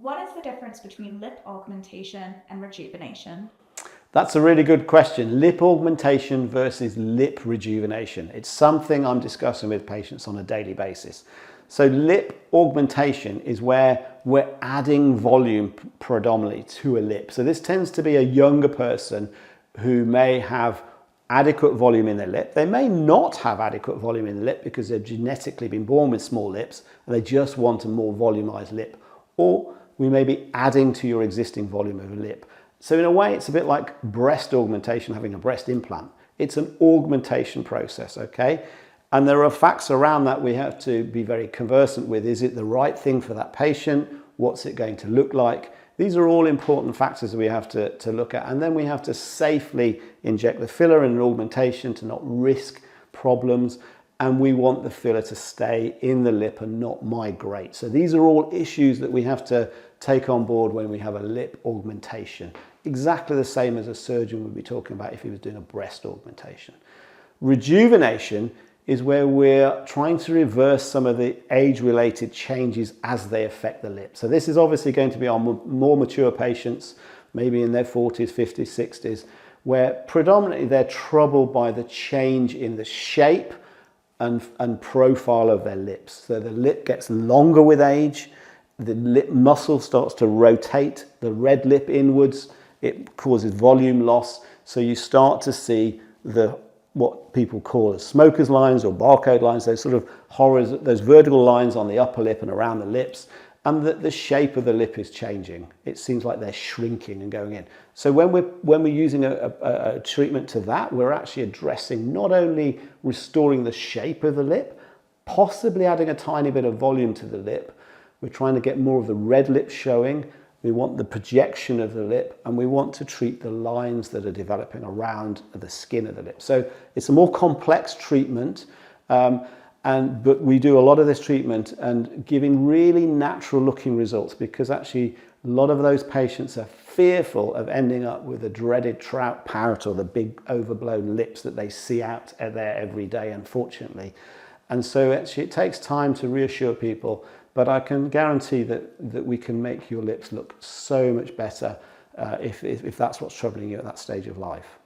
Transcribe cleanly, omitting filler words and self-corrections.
What is the difference between lip augmentation and rejuvenation? That's a really good question. Lip augmentation versus lip rejuvenation. It's something I'm discussing with patients on a daily basis. So lip augmentation is where we're adding volume predominantly to a lip. So this tends to be a younger person who may have adequate volume in their lip. They may not have adequate volume in the lip because they've genetically been born with small lips and they just want a more volumized lip. Or we may be adding to your existing volume of a lip. So in a way, it's a bit like breast augmentation, having a breast implant. It's an augmentation process, okay? And there are facts around that we have to be very conversant with. Is it the right thing for that patient? What's it going to look like? These are all important factors that we have to look at. And then we have to safely inject the filler in an augmentation to not risk problems. And we want the filler to stay in the lip and not migrate. So these are all issues that we have to take on board when we have a lip augmentation. Exactly the same as a surgeon would be talking about if he was doing a breast augmentation. Rejuvenation is where we're trying to reverse some of the age-related changes as they affect the lip. So this is obviously going to be on more mature patients, maybe in their 40s, 50s, 60s, where predominantly they're troubled by the change in the shape and profile of their lips. So the lip gets longer with age, the lip muscle starts to rotate the red lip inwards, it causes volume loss. So you start to see what people call as smoker's lines or barcode lines, those sort of those vertical lines on the upper lip and around the lips, and the shape of the lip is changing. It seems like they're shrinking and going in. So when we're using a treatment to that, we're actually addressing not only restoring the shape of the lip, possibly adding a tiny bit of volume to the lip. We're trying to get more of the red lip showing. We want the projection of the lip, and we want to treat the lines that are developing around the skin of the lip. So it's a more complex treatment, but we do a lot of this treatment and giving really natural looking results, because actually a lot of those patients are fearful of ending up with a dreaded trout pout or the big overblown lips that they see out there every day, unfortunately. And so actually it takes time to reassure people, but I can guarantee that we can make your lips look so much better if that's what's troubling you at that stage of life.